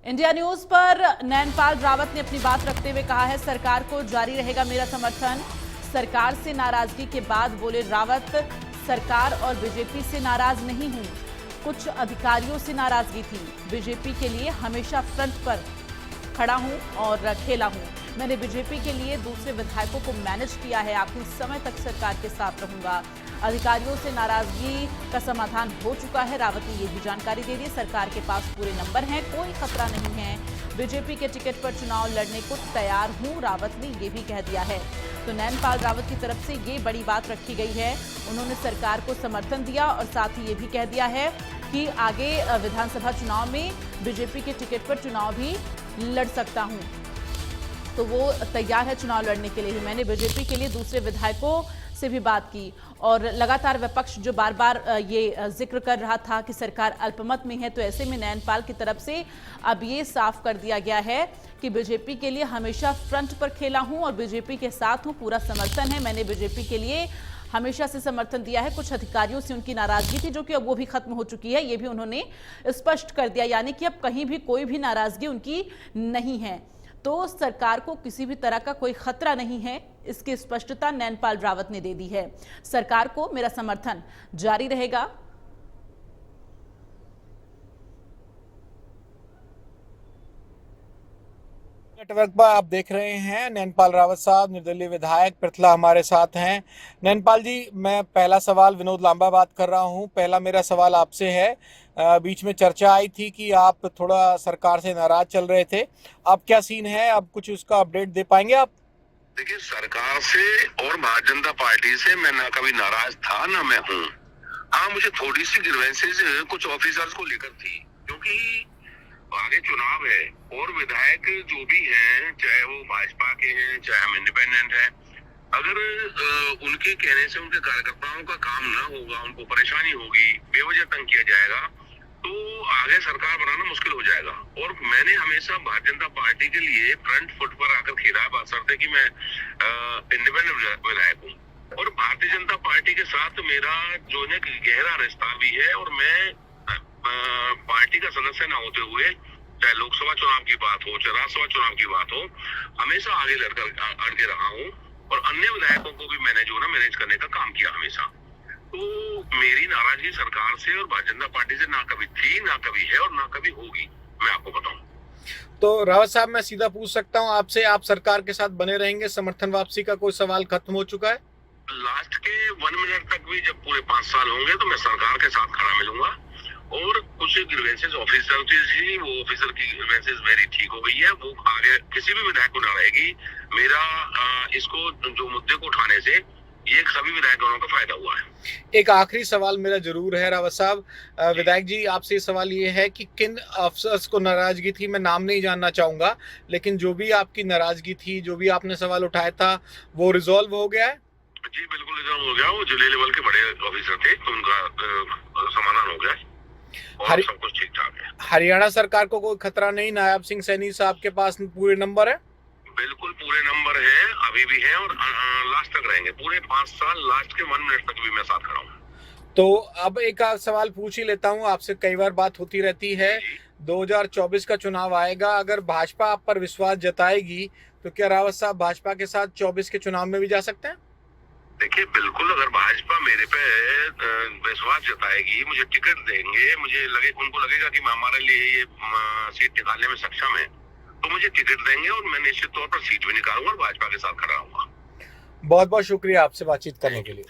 India news पर नैनपाल रावत ने अपनी बात रखते हुए कहा है, सरकार को जारी रहेगा मेरा समर्थन। सरकार से नाराजगी के बाद बोले रावत, सरकार और बीजेपी से नाराज नहीं हूं, कुछ अधिकारियों से नाराजगी थी। बीजेपी के लिए हमेशा फ्रंट पर खड़ा हूं और खेला हूं। मैंने बीजेपी के लिए दूसरे विधायकों को मैनेज किया है। आखिरी समय तक सरकार के साथ रहूंगा। अधिकारियों से नाराजगी का समाधान हो चुका है। रावत ने ये भी जानकारी दे दी। सरकार के पास पूरे नंबर हैं, कोई खतरा नहीं है। बीजेपी के टिकट पर चुनाव लड़ने को तैयार हूं, रावत ने ये भी कह दिया है। तो नैनपाल रावत की तरफ से ये बड़ी बात रखी गई है। उन्होंने सरकार को समर्थन दिया और साथ ही ये भी कह दिया है कि आगे विधानसभा चुनाव में बीजेपी के टिकट पर चुनाव भी लड़ सकता हूं। तो वो तैयार है चुनाव लड़ने के लिए। मैंने बीजेपी के लिए दूसरे विधायकों से भी बात की और लगातार विपक्ष जो बार बार ये जिक्र कर रहा था कि सरकार अल्पमत में है, तो ऐसे में नैनपाल की तरफ से अब ये साफ कर दिया गया है कि बीजेपी के लिए हमेशा फ्रंट पर खेला हूं और बीजेपी के साथ हूं, पूरा समर्थन है। मैंने बीजेपी के लिए हमेशा से समर्थन दिया है। कुछ अधिकारियों से उनकी नाराजगी थी जो कि अब वो भी खत्म हो चुकी है, ये भी उन्होंने स्पष्ट कर दिया। यानी कि अब कहीं भी कोई भी नाराजगी उनकी नहीं है। तो सरकार को किसी भी तरह का कोई खतरा नहीं है, इसकी स्पष्टता नैनपाल रावत ने दे दी है। सरकार को मेरा समर्थन जारी रहेगा। नेटवर्क पर आप देख रहे हैं नैनपाल रावत साहब, निर्दलीय विधायक पृथला हमारे साथ हैं। नैनपाल जी, मैं पहला सवाल विनोद लांबा बात कर रहा हूं। पहला मेरा सवाल आपसे है, बीच में चर्चा आई थी कि आप थोड़ा सरकार से नाराज चल रहे थे, अब क्या सीन है? अब कुछ उसका अपडेट दे पाएंगे आप? देखिए, सरकार से और भारतीय जनता पार्टी से मैं ना कभी नाराज था ना मैं हूँ। हाँ, मुझे थोड़ी सी ग्रीवेंसेस कुछ ऑफिसर्स को लेकर थी, क्योंकि आगे चुनाव है और विधायक जो भी हैं, चाहे वो भाजपा के हैं चाहे हम इंडिपेंडेंट हैं, अगर उनके कहने से उनके कार्यकर्ताओं का काम ना होगा, उनको परेशानी होगी, बेवजह तंग किया जाएगा, तो आगे सरकार बनाना मुश्किल हो जाएगा। और मैंने हमेशा भारतीय जनता पार्टी के लिए फ्रंट फुट पर आकर खेला है, बशर्ते कि मैं इंडिपेंडेंट विधायक हूँ। और भारतीय जनता पार्टी के साथ मेरा जो है गहरा रिश्ता भी है और मैं पार्टी का सदस्य ना होते हुए, चाहे लोकसभा चुनाव की बात हो चाहे राज्यसभा चुनाव की बात हो, हमेशा आगे लड़कर अड़के रहा हूँ और अन्य विधायकों को भी मैंने जो ना मैनेज करने का काम किया हमेशा। तो मेरी नाराजगी सरकार से और भारतीय जनता पार्टी से ना कभी थी, ना कभी है और ना कभी होगी, मैं आपको बताऊं। तो रावत साहब, मैं सीधा पूछ सकता हूं आपसे, आप सरकार के साथ बने रहेंगे? समर्थन वापसी का कोई सवाल खत्म हो चुका है? लास्ट के 1 मिनट तक भी जब पूरे 5 साल होंगे तो मैं सरकार के साथ खड़ा मिलूंगा। और कुछ ग्रीवेंसेस ऑफिसर थी, वो ऑफिसर की ग्रीवेंसेस मेरी ठीक हो गई है, वो आगे किसी भी विधायक को ना रहेगी। मेरा इसको जो मुद्दे को उठाने से ये सभी विधायकों का फायदा हुआ है। एक आखिरी सवाल मेरा जरूर है रावत साहब, विधायक जी, आपसे सवाल ये है कि किन अफसर्स को नाराजगी थी? मैं नाम नहीं जानना चाहूंगा, लेकिन जो भी आपकी नाराजगी थी, जो भी आपने सवाल उठाया था, वो रिजॉल्व हो गया है? जी बिल्कुल रिजॉल्व हो गया। वो जिले लेवल के बड़े ऑफिसर थे तो उनका समाधान हो गया और सब कुछ ठीक ठाक है। हरियाणा सरकार को कोई खतरा नहीं? नायब सिंह सैनी साहब के पास पूरे नंबर है? बिल्कुल पूरे नंबर है, अभी भी है और लास्ट तक रहेंगे। पूरे 5 साल लास्ट के 1 मिनट तक भी मैं साथ खड़ा हूँ। तो अब एक सवाल पूछ ही लेता हूँ आपसे, कई बार बात होती रहती है, 2024 का चुनाव आएगा, अगर भाजपा आप पर विश्वास जताएगी तो क्या रावत साहब भाजपा के साथ 24 के चुनाव में भी जा सकते हैं? देखिए, बिल्कुल, अगर भाजपा मेरे पे विश्वास जताएगी, मुझे टिकट देंगे, मुझे उनको लगेगा कि हमारे लिए ये सीट निकालने में सक्षम है, तो मुझे टिकट देंगे और मैं निश्चित तौर पर सीट भी निकालूंगा और भाजपा के साथ खड़ा रहूंगा। बहुत बहुत शुक्रिया आपसे बातचीत करने के लिए।